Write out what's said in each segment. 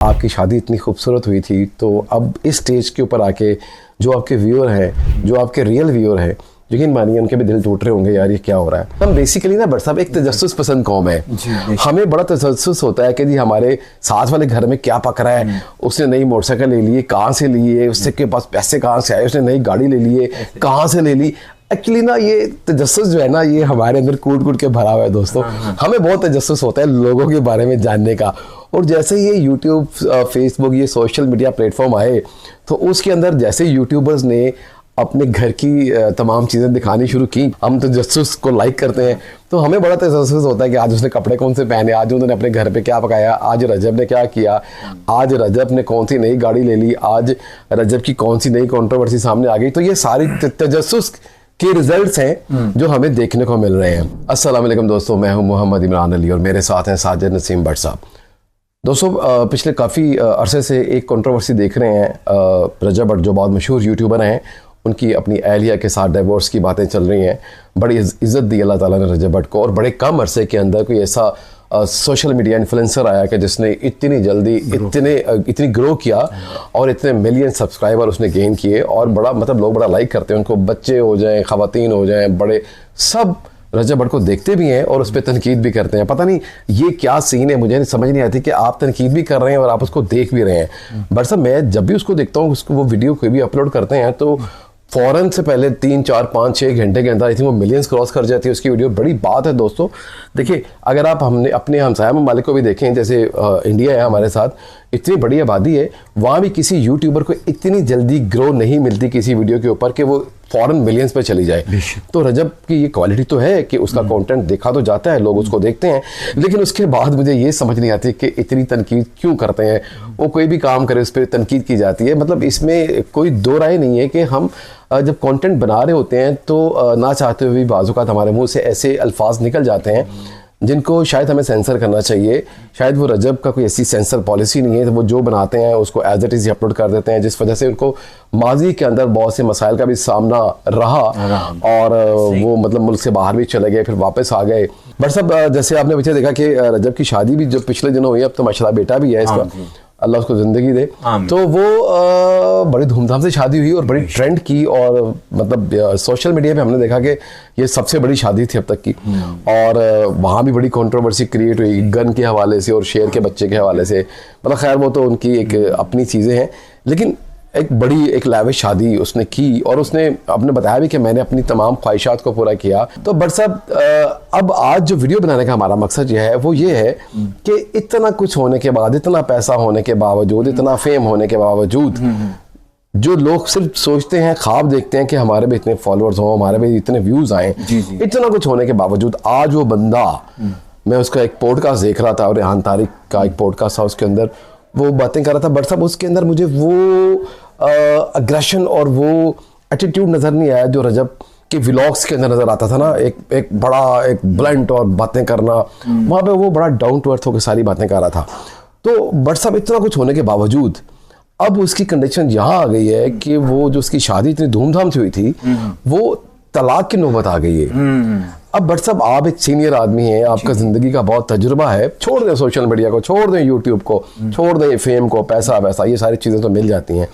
आपकी शादी इतनी खूबसूरत हुई थी, तो अब इस स्टेज के ऊपर आके जो आपके व्यूअर हैं, जो आपके रियल व्यूअर हैं, यकीन मानिए उनके भी दिल टूट रहे होंगे, यार ये क्या हो रहा है। हम बेसिकली ना बट साहब एक तजस्सुस पसंद कौम है। हमें बड़ा तजस्सुस होता है कि जी हमारे साथ वाले घर में क्या पक रहा है, उसने नई मोटरसाइकिल ले ली है, कहाँ से ली है, उसके के पास पैसे कहाँ से आए, उसने नई गाड़ी ले ली है, कहाँ से ले ली। एक्चुअली ना ये तजस्सुस जो है ना, ये हमारे अंदर कूट कूट के भरा हुआ है दोस्तों। हमें बहुत तजस्सुस होता है लोगों के बारे में जानने का। और जैसे ये यूट्यूब, फेसबुक, ये सोशल मीडिया प्लेटफॉर्म आए, तो उसके अंदर जैसे यूट्यूबर्स ने अपने घर की तमाम चीज़ें दिखानी शुरू की, हम तजस्सुस को लाइक करते हैं, तो हमें बड़ा तजस्सुस होता है कि आज उसने कपड़े कौन से पहने, आज उन्होंने अपने घर पे क्या पकाया, आज रजब ने क्या किया, आज रजब ने कौन सी नई गाड़ी ले ली, आज रजब की कौन सी नई कंट्रोवर्सी सामने आ गई। तो ये सारी तजस्सुस के रिजल्ट्स हैं जो हमें देखने को मिल रहे हैं। अस्सलाम वालेकुम दोस्तों, मैं हूं मोहम्मद इमरान अली और मेरे साथ हैं साजिद नसीम भट्ट साहब। दोस्तों पिछले काफ़ी अरसे से एक कंट्रोवर्सी देख रहे हैं। रजब भट्ट जो बहुत मशहूर यूट्यूबर हैं, उनकी अपनी अहलिया के साथ डिवोर्स की बातें चल रही हैं। बड़ी इज़्ज़त दी अल्लाह ताला ने रजब भट्ट को, और बड़े कम अरसे के अंदर कोई ऐसा सोशल मीडिया इन्फ्लुएंसर आया कि जिसने इतनी जल्दी इतनी ग्रो किया और इतने मिलियन सब्सक्राइबर उसने गेन किए, और बड़ा मतलब लोग बड़ा लाइक करते हैं उनको, बच्चे हो जाएं, ख़वातीन हो जाएं, बड़े सब रजब भट्ट को देखते भी हैं और उस पर तनकीद भी करते हैं। पता नहीं ये क्या सीन है, मुझे समझ नहीं आती कि आप तनकीद भी कर रहे हैं और आप उसको देख भी रहे हैं। बट साहब मैं जब भी उसको देखता हूँ, उसको वो वीडियो कोई भी अपलोड करते हैं तो फ़ौरन से पहले 3, 4, 5, 6 घंटे के अंदर आई थिंक वो मिलियंस क्रॉस कर जाती है उसकी वीडियो। बड़ी बात है दोस्तों। देखिए अगर आप हमने अपने हमसाया ममालिक को भी देखें, जैसे इंडिया है हमारे साथ, इतनी बड़ी आबादी है, वहाँ भी किसी यूट्यूबर को इतनी जल्दी ग्रो नहीं मिलती किसी वीडियो के ऊपर कि वो फ़ौरन मिलियंस पे चली जाए। तो रजब की ये क्वालिटी तो है कि उसका कंटेंट देखा तो जाता है, लोग उसको देखते हैं, लेकिन उसके बाद मुझे ये समझ नहीं आती कि इतनी तनकीद क्यों करते हैं। वो कोई भी काम करे उस पर तनकीद की जाती है। मतलब इसमें कोई दो राय नहीं है कि हम जब कंटेंट बना रहे होते हैं तो ना चाहते हुए भी बाज़ औक़ात हमारे मुंह से ऐसे अल्फाज निकल जाते हैं जिनको शायद हमें सेंसर करना चाहिए। शायद वो रजब का कोई ऐसी सेंसर पॉलिसी नहीं है, तो वो जो बनाते हैं उसको एज इट इज़ ही अपलोड कर देते हैं, जिस वजह से उनको माजी के अंदर बहुत से मसाइल का भी सामना रहा और वो मतलब मुल्क से बाहर भी चले गए, फिर वापस आ गए। बट सब जैसे आपने पीछे देखा कि रजब की शादी भी जो पिछले दिनों हुई, अब तो माशाल्लाह बेटा भी है इसका, अल्लाह उसको ज़िंदगी दे। तो वो बड़ी धूमधाम से शादी हुई और बड़ी ट्रेंड की, और मतलब सोशल मीडिया पे हमने देखा कि ये सबसे बड़ी शादी थी अब तक की, और वहाँ भी बड़ी कंट्रोवर्सी क्रिएट हुई गन के हवाले से और शेर के बच्चे के हवाले से। मतलब खैर वो तो उनकी एक अपनी चीज़ें हैं, लेकिन एक बड़ी एक लाविश शादी उसने की, और उसने आपने बताया भी कि मैंने अपनी तमाम ख्वाहिशात को पूरा किया। तो बट साहब अब आज जो वीडियो बनाने का हमारा मकसद यह है, वो ये है कि इतना कुछ होने के बाद, इतना पैसा होने के बावजूद, इतना फेम होने के बावजूद, जो लोग सिर्फ सोचते हैं, ख्वाब देखते हैं कि हमारे भी इतने फॉलोअर्स हों, हमारे भी इतने व्यूज़ आएँ, इतना कुछ होने के बावजूद आज वो बंदा, मैं उसका एक पॉडकास्ट देख रहा था, और रेहान तारिक का एक पॉडकास्ट था, उसके अंदर वो बातें कर रहा था। बट साहब उसके अंदर मुझे वो अग्रेशन और वो एटीट्यूड नज़र नहीं आया जो रजब के व्लॉग्स के अंदर नज़र आता था ना। एक बड़ा एक ब्लंट और बातें करना, वहाँ पे वो बड़ा डाउन टू अर्थ होकर सारी बातें कर रहा था। तो बट साहब इतना कुछ होने के बावजूद अब उसकी कंडीशन यहाँ आ गई है कि वो जो उसकी शादी इतनी धूमधाम से हुई थी, वो तलाक की नौबत आ गई है। अब बट साहब आप एक सीनियर आदमी हैं, आपका ज़िंदगी का बहुत तजुर्बा है, छोड़ दें सोशल मीडिया को, छोड़ दें यूट्यूब को, छोड़ दें फेम को, पैसा वैसा ये सारी चीज़ें तो मिल जाती हैं।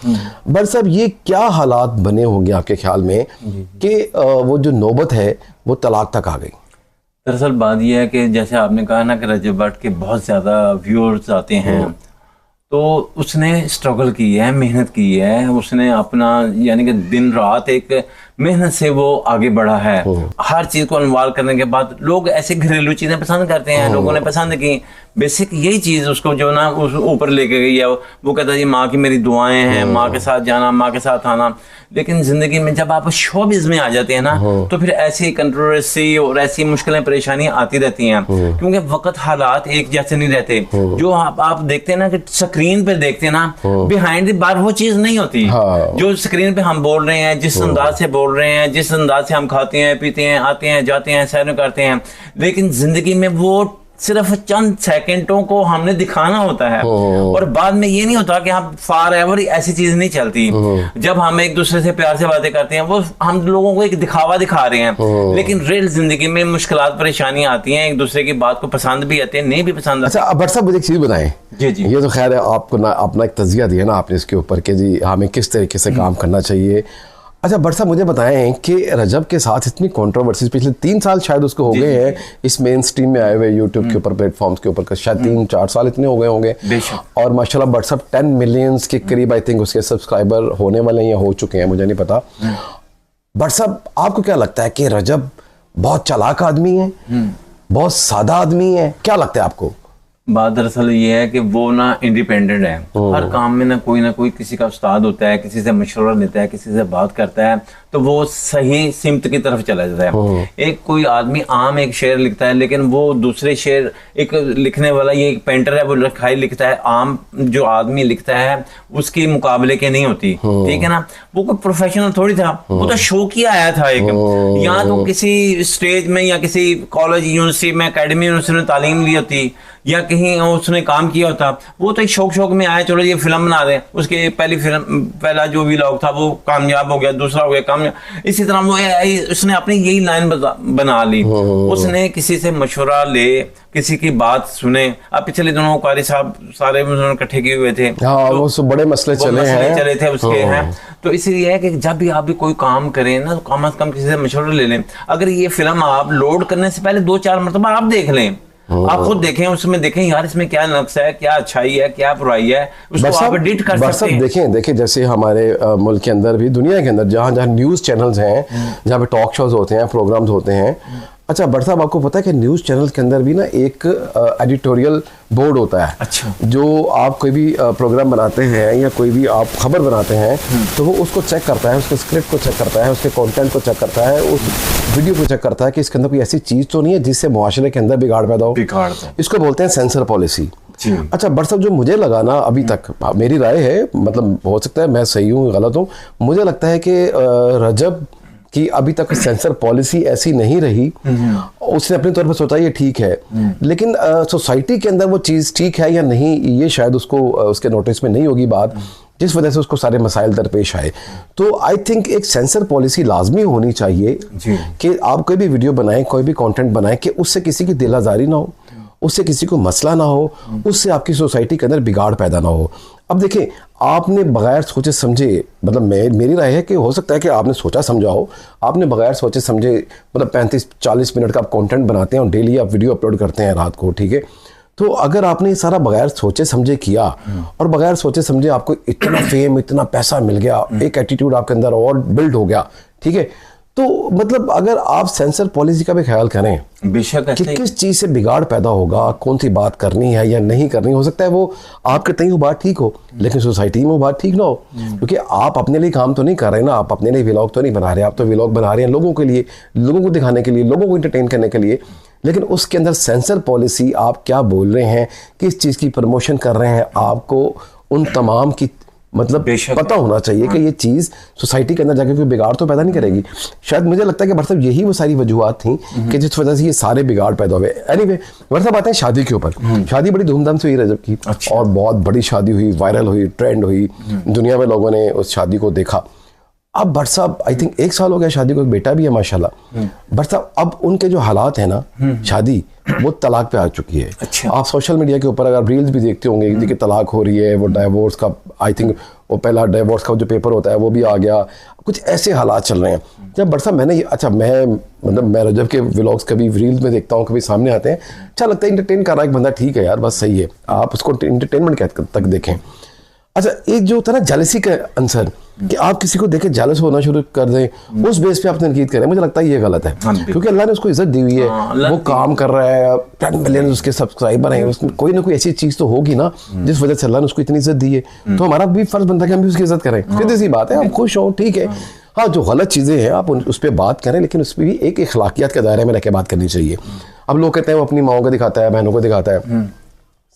बट साहब ये क्या हालात बने होंगे आपके ख्याल में कि वो जो नौबत है वो तलाक तक आ गई? दरअसल बात यह है कि जैसे आपने कहा ना कि रजब भट्ट के बहुत ज़्यादा व्यूअर्स आते हैं, तो उसने स्ट्रगल की है, मेहनत की है, उसने अपना यानी कि दिन रात एक मेहनत से वो आगे बढ़ा है। हर चीज़ को इन्वॉल्व करने के बाद लोग ऐसे घरेलू चीज़ें पसंद करते हैं, लोगों ने पसंद की। बेसिक यही चीज़ उसको जो ना उस ऊपर लेके गई है। वो कहता है जी माँ की मेरी दुआएं हैं, माँ के साथ जाना, माँ के साथ आना। लेकिन ज़िंदगी में जब आप शोबिज़ में आ जाते हैं ना, तो फिर ऐसी कंट्रोवर्सी और ऐसी मुश्किलें परेशानियाँ आती रहती हैं, क्योंकि वक्त हालात एक जैसे नहीं रहते। जो आप देखते हैं ना कि स्क्रीन पे देखते हैं ना, बिहाइंड द बार वो चीज़ नहीं होती जो स्क्रीन पे हम बोल रहे हैं, जिस अंदाज से बोल रहे हैं, जिस अंदाज से हम खाते हैं, पीते हैं, आते हैं, जाते हैं, सैर करते हैं। लेकिन जिंदगी में वो सिर्फ चंद सेकंडों को हमने दिखाना होता है, और बाद में ये नहीं होता कि हम फार एवर ऐसी चीज नहीं चलती। जब हम एक दूसरे से प्यार से बातें करते हैं, वो हम लोगों को एक दिखावा दिखा रहे हैं, लेकिन रियल जिंदगी में मुश्किलात परेशानियां आती हैं, एक दूसरे की बात को पसंद भी आती है, नहीं भी पसंद आती। अच्छा भट्ट साहब, मुझे एक चीज बताएं। जी जी। ये तो खैर है, आपको ना अपना एक तजिया दिया ना आपने इसके ऊपर कि जी हमें किस तरीके से काम करना चाहिए। अच्छा भट्ट साहब, मुझे बताएं कि रजब के साथ इतनी कंट्रोवर्सीज पिछले 3 साल शायद उसको हो गए हैं इस मेन स्ट्रीम में आए हुए यूट्यूब के ऊपर, प्लेटफॉर्म्स के ऊपर, शायद 3-4 साल इतने हो गए होंगे। और माशाल्लाह भट्ट साहब 10 मिलियंस के करीब आई थिंक उसके सब्सक्राइबर होने वाले हैं या हो चुके हैं, मुझे नहीं पता। भट्ट साहब, आपको क्या लगता है कि रजब बहुत चालाक आदमी है, बहुत सादा आदमी है, क्या लगता है आपको? बात दरअसल ये है कि वो ना इंडिपेंडेंट है, हर काम में ना कोई किसी का उस्ताद होता है, किसी से मशवरा लेता है, किसी से बात करता है, तो वो सही सिमत की तरफ चला जाता है। एक कोई आदमी आम एक शेर लिखता है, लेकिन वो दूसरे शेर, एक लिखने वाला, ये एक पेंटर है, वो लिखाई लिखता है, आम जो आदमी लिखता है उसके मुकाबले के नहीं होती, ठीक है ना। वो कोई प्रोफेशनल थोड़ी था, वो तो शो किया आया था एक, या तो किसी स्टेज में या किसी कॉलेज यूनिवर्सिटी में, अकेडमी में उसने तालीम ली होती, या कहीं उसने काम किया होता। वो तो एक शौक में आया, चलो ये फिल्म बना दें, उसके पहला जो व्लॉग था वो कामयाब हो गया, दूसरा हो गया कामयाब, इसी तरह वो उसने अपनी यही लाइन बना ली। उसने किसी से मशवरा ले, किसी की बात सुने। अब पिछले दिनों कारी साहब सारे इकट्ठे किए हुए थे, हाँ, तो वो बड़े मसले चले थे उसके हैं। तो इसलिए है कि जब भी आप भी कोई काम करें ना, तो कम से कम किसी से मशवरा ले लें। अगर ये फिल्म आप लोड करने से पहले 2-4 मरतबा आप देख लें, आप खुद देखें, उसमें देखें यार इसमें क्या नक्स है, क्या अच्छाई है, क्या बुराई है, उसको आप एडिट कर सकते हैं। देखें जैसे हमारे मुल्क के अंदर भी, दुनिया के अंदर जहाँ जहाँ न्यूज़ चैनल्स हैं, जहाँ पे टॉक शोज होते हैं, प्रोग्राम्स होते हैं। अच्छा भट्ट साहब, आपको पता है कि न्यूज़ चैनल के अंदर भी ना एक एडिटोरियल बोर्ड होता है। अच्छा। जो आप कोई भी प्रोग्राम बनाते हैं या कोई भी आप खबर बनाते हैं, तो वो उसको चेक करता है, उसके स्क्रिप्ट को चेक करता है, उसके कंटेंट को चेक करता है, उस वीडियो को चेक करता है कि इसके अंदर कोई ऐसी चीज़ तो नहीं है जिससे मुआशरे के अंदर बिगाड़ पैदा हो। इसको बोलते हैं सेंसर पॉलिसी। अच्छा भट्ट साहब, जो मुझे लगा ना अभी तक, मेरी राय है, मतलब हो सकता है मैं सही हूँ गलत हूँ, मुझे लगता है कि रजब कि अभी तक सेंसर पॉलिसी ऐसी नहीं रही। उसने अपने तौर पर सोचा ये ठीक है, लेकिन सोसाइटी के अंदर वो चीज़ ठीक है या नहीं, ये शायद उसको उसके नोटिस में नहीं होगी बात, जिस वजह से उसको सारे मसाइल दरपेश आए। तो आई थिंक एक सेंसर पॉलिसी लाजमी होनी चाहिए कि आप कोई भी वीडियो बनाएं, कोई भी कंटेंट बनाएं, कि उससे किसी की दिल आज़ारी ना हो, उससे किसी को मसला ना हो, उससे आपकी सोसाइटी के अंदर बिगाड़ पैदा ना हो। अब देखिए, आपने बगैर सोचे समझे, मतलब मेरी राय है कि हो सकता है कि आपने सोचा समझा हो, आपने बगैर सोचे समझे मतलब 35-40 मिनट का आप कंटेंट बनाते हैं और डेली आप वीडियो अपलोड करते हैं रात को, ठीक है। तो अगर आपने सारा बगैर सोचे समझे किया और बगैर सोचे समझे आपको इतना फेम, इतना पैसा मिल गया, एक एटीट्यूड आपके अंदर और बिल्ड हो गया, ठीक है, तो मतलब अगर आप सेंसर पॉलिसी का भी ख्याल करें बेशक कि किस चीज़ से बिगाड़ पैदा होगा, कौन सी बात करनी है या नहीं करनी, हो सकता है वो आपके तय वो बात ठीक हो, लेकिन सोसाइटी में वो बात ठीक ना हो, क्योंकि आप अपने लिए काम तो नहीं कर रहे ना, आप अपने लिए व्लॉग तो नहीं बना रहे, आप तो व्लॉग बना रहे हैं लोगों के लिए, लोगों को दिखाने के लिए, लोगों को इंटरटेन करने के लिए। लेकिन उसके अंदर सेंसर पॉलिसी, आप क्या बोल रहे हैं, किस चीज़ की प्रमोशन कर रहे हैं, आपको उन तमाम की मतलब पता होना चाहिए कि ये चीज़ सोसाइटी के अंदर जाके कोई बिगाड़ तो पैदा नहीं करेगी। शायद मुझे लगता है कि भट्ट साहब यही वो सारी वजूहत थी कि जिस वजह से ये सारे बिगाड़ पैदा हुए। एनीवे, भट्ट साहब आते हैं शादी के ऊपर। शादी बड़ी धूमधाम से हुई रजब की। अच्छा। और बहुत बड़ी शादी हुई, वायरल हुई, ट्रेंड हुई, दुनिया में लोगों ने उस शादी को देखा। अब भट्ट साहब आई थिंक 1 साल हो गया शादी को, एक बेटा भी है माशाल्लाह। भट्ट साहब अब उनके जो हालात है ना, शादी वो तलाक पे आ चुकी है। अच्छा। आप सोशल मीडिया के ऊपर अगर रील्स भी देखते होंगे कि तलाक हो रही है, वो डाइवोर्स का आई थिंक वो पहला डाइवोर्स का जो पेपर होता है वो भी आ गया, कुछ ऐसे हालात चल रहे हैं। जब भट्ट साहब मैंने अच्छा मैं रजब के व्लॉग्स कभी रील्स में देखता हूँ, कभी सामने आते हैं, अच्छा लगता है, इंटरटेन कर रहा है एक बंदा, ठीक है यार बस सही है, आप उसको इंटरटेनमेंट तक देखें। अच्छा, एक जो होता है ना जेलसी का आंसर, कि आप किसी को देखे जेलस होना शुरू कर दें, उस बेस पे आप तनकीद करें, मुझे लगता है ये गलत है। क्योंकि अल्लाह ने उसको इज्जत दी हुई है, वो काम कर रहा है, 10 मिलियन उसके सब्सक्राइबर हैं, उसमें कोई ना कोई ऐसी चीज़ तो होगी ना जिस वजह से अल्लाह ने उसको इतनी इज्जत दी है, तो हमारा भी फर्ज बनता है कि हम भी उसकी इज्जत करें। सीधी सी बात है, आप खुश हो, ठीक है। हाँ, जो गलत चीज़ें हैं आप उस पर बात करें, लेकिन उस पर भी एक अखलाकियात के दायरे में रह के बात करनी चाहिए। अब लोग कहते हैं वो अपनी माओ को दिखाता है, बहनों को दिखाता है,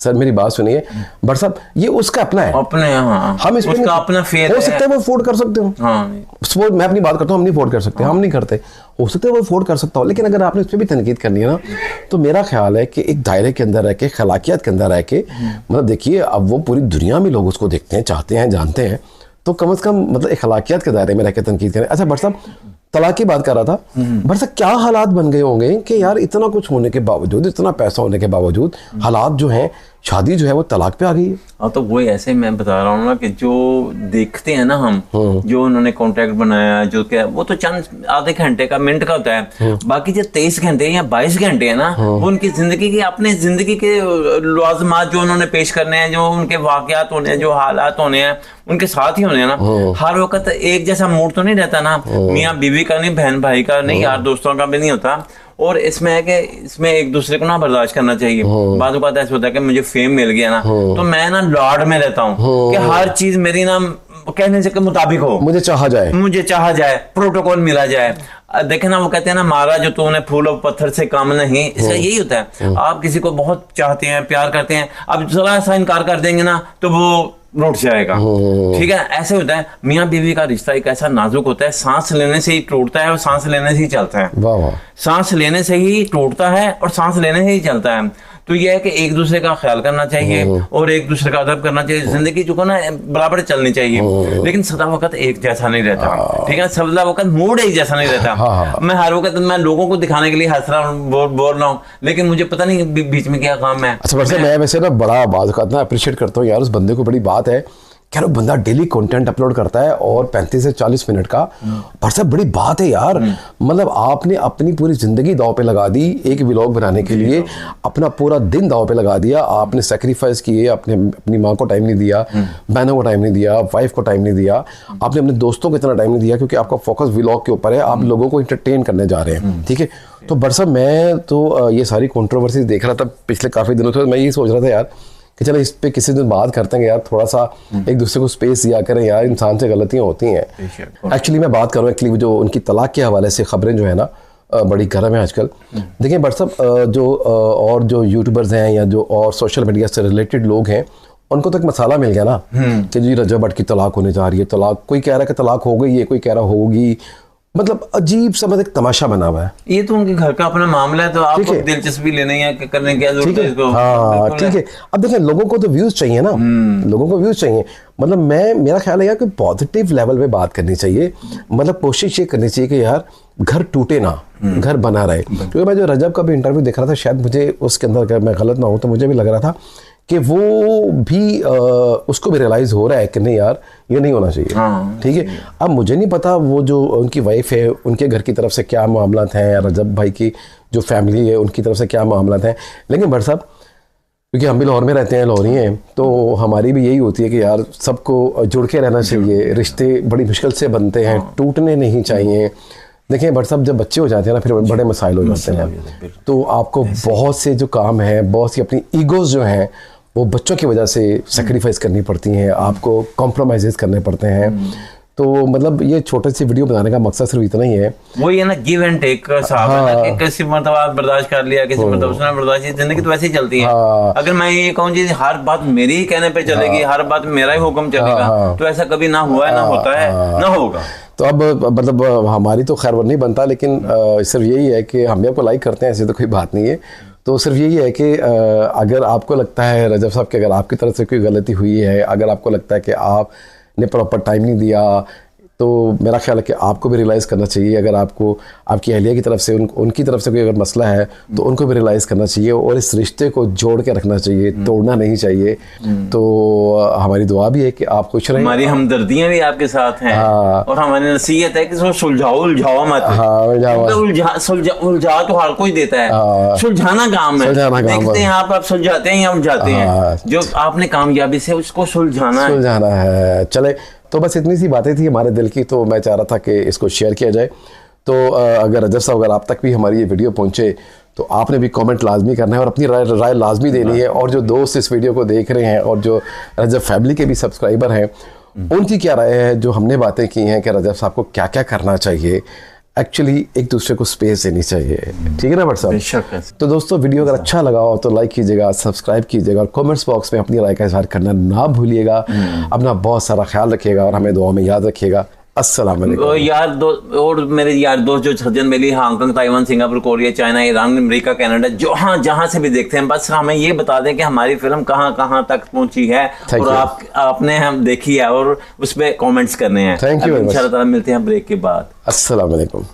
सर मेरी बात सुनिए बट साहब, ये उसका अपना है, अपने, हाँ, हम इस पे उसका अपना फेयर हो सकता है वो अफोर्ड कर सकते हो, हाँ, सपोज मैं अपनी बात करता हूँ, हम नहीं अफोर्ड कर सकते, हम नहीं करते, हो सकता है वो अफोर्ड कर सकता हो, लेकिन अगर आपने उस पर भी तनकीद करनी है ना, तो मेरा ख्याल है कि एक दायरे के अंदर रह के, खलाकियत के अंदर रह के, मतलब देखिए अब वो पूरी दुनिया में लोग उसको देखते हैं, चाहते हैं, जानते हैं, तो कम से कम मतलब एक खलाकियत के दायरे में रह के तनकीद करें। अच्छा भट्ट साहब, तलाक की बात कर रहा था, भट्ट साहब क्या हालात बन गए होंगे कि यार इतना कुछ होने के बावजूद, इतना पैसा होने के बावजूद हालात जो हैं, शादी जो है वो तलाक पे आ गई है। हाँ, तो वही ऐसे मैं बता रहा हूँ ना कि जो देखते हैं ना हम, जो उन्होंने कॉन्ट्रैक्ट बनाया, जो क्या, वो तो चंद आधे घंटे का, मिनट का होता है, बाकी जो 23 घंटे या 22 घंटे है ना, वो उनकी जिंदगी की, अपने जिंदगी के लाज़िमात जो उन्होंने पेश करने हैं, जो उनके वाकयात होने हैं, जो हालात होने हैं, उनके साथ ही होने हैं ना। हर वक्त एक जैसा मूड तो नहीं रहता ना, मियाँ बीवी का नहीं, बहन भाई का नहीं, यार दोस्तों का भी नहीं होता। और इसमें है कि इसमें एक दूसरे को ना बर्दाश्त करना चाहिए। बाद में ऐसा होता है कि मुझे फेम मिल गया ना, तो मैं ना लॉर्ड में रहता हूँ कि हर चीज मेरी ना कहने से के मुताबिक हो, मुझे चाहा जाए, प्रोटोकॉल मिला जाए। देखे ना, वो कहते हैं ना, मारा जो तूने फूल और पत्थर से काम नहीं, इसका यही होता है। आप किसी को बहुत चाहते हैं, प्यार करते हैं, अब जरा सा इनकार कर देंगे ना तो वो रूठ जाएगा, ठीक है। ऐसे होता है, मियाँ बीवी का रिश्ता एक ऐसा नाजुक होता है, सांस लेने से ही टूटता है और सांस लेने से ही चलता है। वाह वाह, सांस लेने से ही टूटता है और सांस लेने से ही चलता है। तो यह है कि एक दूसरे का ख्याल करना चाहिए और एक दूसरे का अदब करना चाहिए। जिंदगी जो ना बराबर चलनी चाहिए, लेकिन सदा वक्त एक जैसा नहीं रहता, ठीक है। सदा वक्त मूड एक जैसा नहीं रहता। मैं हर वक्त मैं लोगों को दिखाने के लिए हंस रहा हूँ, बोल रहा हूँ, लेकिन मुझे पता नहीं बीच में क्या काम है। अच्छा वैसे मैं वैसे ना बड़ा बात ना अप्रिशिएट करता हूँ यार, उस बंदे को बड़ी बात है, क्या बंदा डेली कंटेंट अपलोड करता है और 35 से 40 मिनट का, पर सब बड़ी बात है यार। मतलब आपने अपनी पूरी जिंदगी दांव पे लगा दी एक व्लॉग बनाने के लिए, अपना पूरा दिन दांव पे लगा दिया, आपने सेक्रीफाइस किए, आपने अपनी माँ को टाइम नहीं दिया, बहनों को टाइम नहीं दिया, वाइफ को टाइम नहीं दिया, आपने अपने दोस्तों को इतना टाइम नहीं दिया, क्योंकि आपका फोकस व्लॉग के ऊपर है, आप लोगों को इंटरटेन करने जा रहे हैं, ठीक है। तो बट साहब मैं तो ये सारी कंट्रोवर्सीज देख रहा था पिछले काफ़ी दिनों से, मैं ये सोच रहा था यार कि चलो इस पे किसी दिन बात करते हैं यार, थोड़ा सा एक दूसरे को स्पेस दिया करें यार, इंसान से गलतियां होती हैं। एक्चुअली मैं बात करूँ, एक्चुअली जो उनकी तलाक के हवाले से खबरें जो है ना बड़ी गर्म है आजकल। देखिए बट साहब, जो और जो यूट्यूबर्स हैं या जो और सोशल मीडिया से रिलेटेड लोग हैं, उनको तो एक मसाला मिल गया ना कि जी रजब भट्ट की तलाक होने जा रही है, तलाक, कोई कह रहा है कि तलाक हो गई है, कोई कह रहा होगी, मतलब अजीब सा मतलब एक तमाशा बना हुआ है। ये तो उनके घर का अपना मामला है, तो आपको दिलचस्पी लेने है कि करने की जरूरत है इसको। हाँ ठीक है। अब देखिए लोगों को तो व्यूज चाहिए ना, लोगों को व्यूज चाहिए। मतलब मेरा ख्याल है यार कि पॉजिटिव लेवल पे बात करनी चाहिए, मतलब कोशिश ये करनी चाहिए कि यार घर टूटे ना, घर बना रहे। क्योंकि मैं जो रजब का भी इंटरव्यू देख रहा था, शायद मुझे उसके अंदर अगर मैं गलत ना हूँ तो मुझे भी लग रहा था कि वो भी उसको भी रियलाइज हो रहा है कि नहीं यार ये नहीं होना चाहिए, ठीक है। अब मुझे नहीं पता वो जो उनकी वाइफ है उनके घर की तरफ से क्या मामला हैं, रजब भाई की जो फैमिली है उनकी तरफ से क्या मामला हैं, लेकिन भट्ट साहब क्योंकि हम भी लाहौर में रहते हैं, लाहौरी हैं, तो हमारी भी यही होती है कि यार सबको जुड़ के रहना चाहिए, रिश्ते बड़ी मुश्किल से बनते हैं, टूटने नहीं चाहिए। देखिए भट्ट साहब, जब बच्चे हो जाते हैं ना फिर बड़े मसाइल हो जाते हैं, तो आपको बहुत से जो काम है, बहुत सी अपनी ईगोज़ जो हैं वो बच्चों की वजह से सेक्रीफाइस करनी पड़ती हैं, आपको कॉम्प्रोमाइज़ करने पड़ते हैं। तो मतलब ये छोटी सी वीडियो बनाने का मकसद सिर्फ इतना ही है, वो ये ना गिव एंड टेक का साहब है ना, कि किसी मतलब आप बर्दाश्त कर लिया, किसी मतलब उसने बर्दाश्त, जिंदगी तो वैसे ही चलती है। अगर मैं ये कहूँ जी हर बात मेरी ही कहने पे चलेगी, हर बात मेरा ही हुक्म चलेगा, तो ऐसा कभी ना हुआ है, ना होता है, ना होगा। तो अब मतलब हमारी तो खैर वो नहीं बनता, लेकिन सिर्फ यही है कि हम भी आपको लाइक करते हैं, ऐसी तो कोई बात नहीं है। तो सिर्फ यही है कि अगर आपको लगता है रजब साहब कि अगर आपकी तरफ से कोई गलती हुई है, अगर आपको लगता है कि आपने प्रॉपर टाइम नहीं दिया, तो मेरा ख्याल है कि आपको भी रियलाइज़ करना चाहिए। अगर आपको आपकी अहलिया की तरफ से उनकी तरफ से कोई अगर मसला है तो उनको भी रियलाइज़ करना चाहिए और इस रिश्ते को जोड़ के रखना चाहिए, तोड़ना नहीं चाहिए। तो हमारी दुआ भी है कि आप खुश रहें, हमारी हमदर्दियां भी आपके साथ हैं, और हमारी नसीहत है कि सुलझाओ उलझाओ मत। उलझा तो हर कोई देता है, सुलझाना काम है, देखते हैं आप सुलझाते हैं या उलझाते हैं, जो आपने कामयाबी से उसको सुलझाना है। चले, तो बस इतनी सी बातें थी हमारे दिल की, तो मैं चाह रहा था कि इसको शेयर किया जाए। तो अगर रजब साहब अगर आप तक भी हमारी ये वीडियो पहुंचे तो आपने भी कमेंट लाजमी करना है और अपनी राय लाजमी देनी है। और जो दोस्त इस वीडियो को देख रहे हैं और जो रजब फैमिली के भी सब्सक्राइबर हैं, उनकी क्या राय है जो हमने बातें की हैं कि रजब साहब को क्या क्या करना चाहिए। एक्चुअली एक दूसरे को स्पेस देनी चाहिए, ठीक है ना भट्ट साहब? बेशक है। तो दोस्तों वीडियो अगर अच्छा लगा हो तो लाइक कीजिएगा, सब्सक्राइब कीजिएगा और कमेंट्स बॉक्स में अपनी राय का इजहार करना ना भूलिएगा। अपना बहुत सारा ख्याल रखिएगा और हमें दुआ में याद रखिएगा। अस्सलाम वालेकुम। यार दो और मेरे यार दोस्त जो सज्जन मेरी Hong Kong, Taiwan, Singapore, Korea, China, Iran, America, Canada, जो जहाँ से भी देखते हैं, बस हमें ये बता दें कि हमारी फिल्म कहाँ कहाँ तक पहुंची है Thank और you. आपने हम देखी है और उस पर कमेंट्स करने हैं। Thank you very much. इंशाल्लाह ताला मिलते हैं ब्रेक के बाद। अस्सलाम वालेकुम।